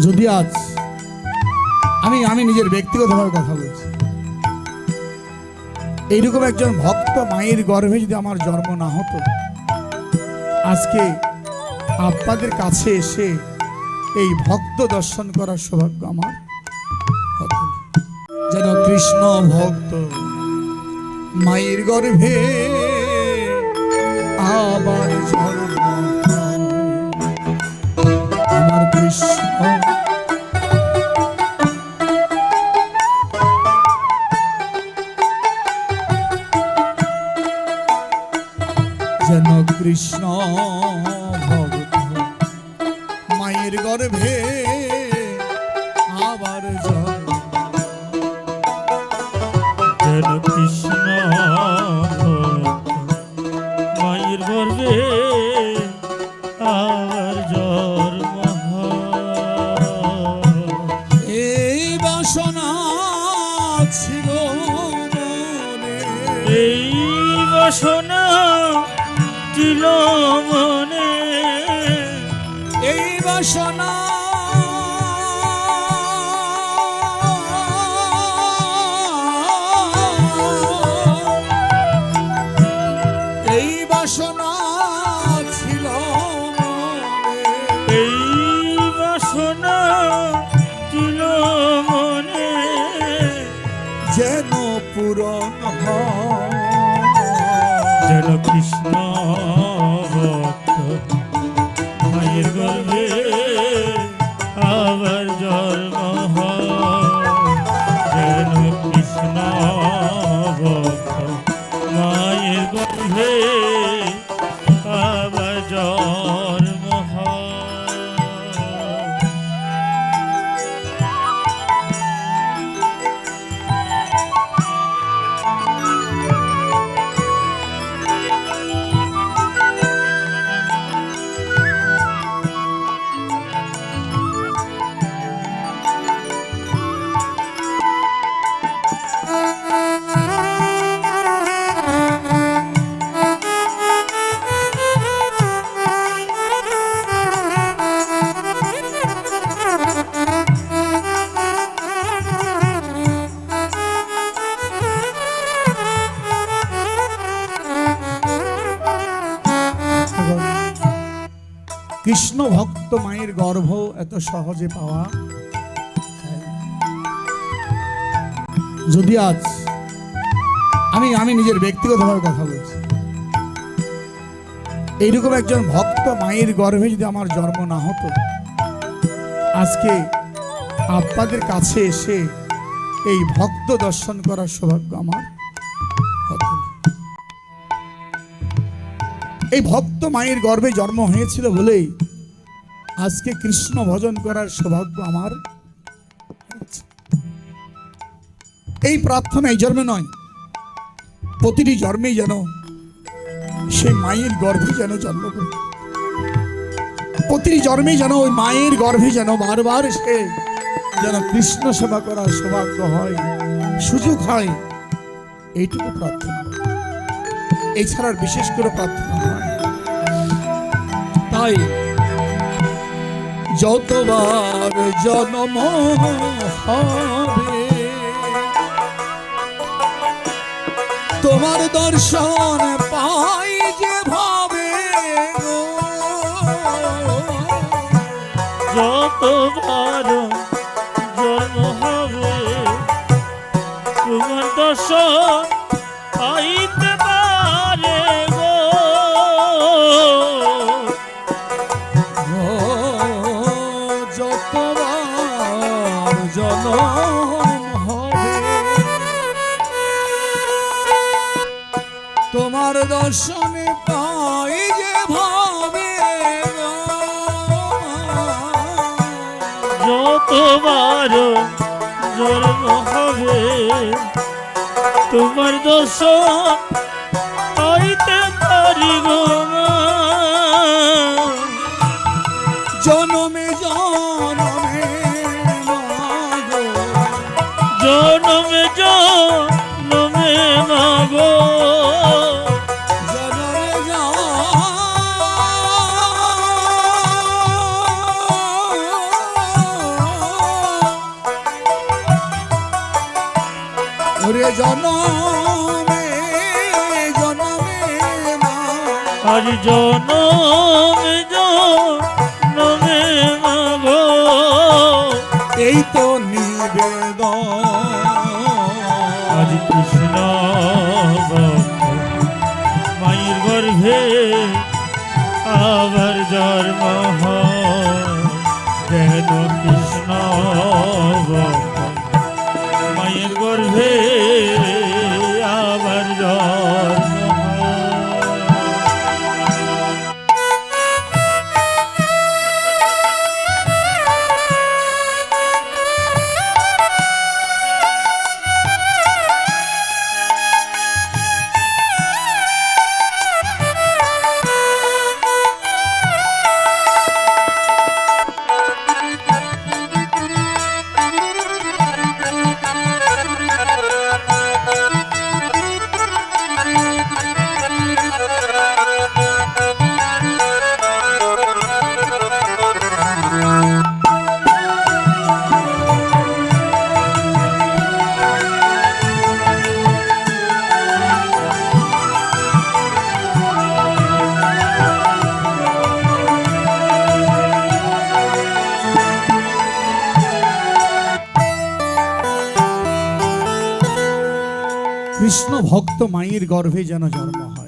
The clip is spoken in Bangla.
যদি আজ আমি নিজের ব্যক্তিগতভাবে কথা বলছি, এইরকম একজন ভক্ত মায়ের গর্ভে যদি আমার জন্ম না হতো, আজকে আপনাদের কাছে এসে এই ভক্ত দর্শন করার সৌভাগ্য আমার হতো না। যেন কৃষ্ণ ভক্ত মায়ের গর্ভে আবার জন্ম হয়। আমার কৃষ্ণ যেন কৃষ্ণ ভক্ত মায়ের গর্ভে আবার জন্ম, যেন কৃষ্ণ মায়ের গর্ভে আর জন্ম হয়। এই বাসনা ছিল মনে, এই বাসনা ছিল মনে, এই বাসনা এই বাসনা ছিল মনে, এই বাসনা ছিল মনে, যেন পূরণ হয়। যেন কৃষ্ণ ভক্ত মায়ের গর্ভে আবার জন্ম হয়। যেন কৃষ্ণ ভক্ত মায়ের গর্ভে আবার জন্ম হয়। কৃষ্ণ ভক্ত মায়ের গর্ভ এত সহজে পাওয়া, যদি আজ আমি নিজের ব্যক্তিগতভাবে কথা বলছি, এইরকম একজন ভক্ত মায়ের গর্ভে যদি আমার জন্ম না হতো, আজকে আপনাদের কাছে এসে এই ভক্ত দর্শন করার সৌভাগ্য আমার হতো না। এই ভক্ত মায়ের গর্ভে জন্ম হয়েছিল বলেই আজকে কৃষ্ণ ভজন করার সৌভাগ্য আমার হয়েছে। এই প্রার্থনা এই জন্মে নয়, প্রতিটি জন্মেই যেন সেই মায়ের গর্ভে যেন জন্ম করি, প্রতিটি জন্মেই যেন ওই মায়ের গর্ভে যেন বারবার সে যেন কৃষ্ণ সেবা করার সৌভাগ্য হয়, সুযোগ হয়, এইটুকু প্রার্থনা। এছাড়া বিশেষ করে প্রার্থনা হয়। তাই যতবার জন্ম হবে তোমার দর্শন পাই যে ভাবে গো, যতবার জন্ম হবে তোমার দর্শন পাইতে পারে গো, যতবার জন্ম হবে তোমার দর্শনে পাই যে ভাবে গো, যতবার জন্ম হবে তোমার দর্শন পাইতে পারি গো, জনমে জনমে মাগো, জনমে জনমে মাগো, জনমে ওরে জনমে জনমে মা আর জনমে জনমে মাগো এই তো নিবেদন আজ কৃষ্ণ ভক্ত মায়ের গর্ভে আবার জন্ম হয়। যেন কৃষ্ণ ভক্ত মায়ের গর্ভে আবার জন্ম হয়। কৃষ্ণ ভক্ত মায়ের গর্ভে যেন জন্ম হয়।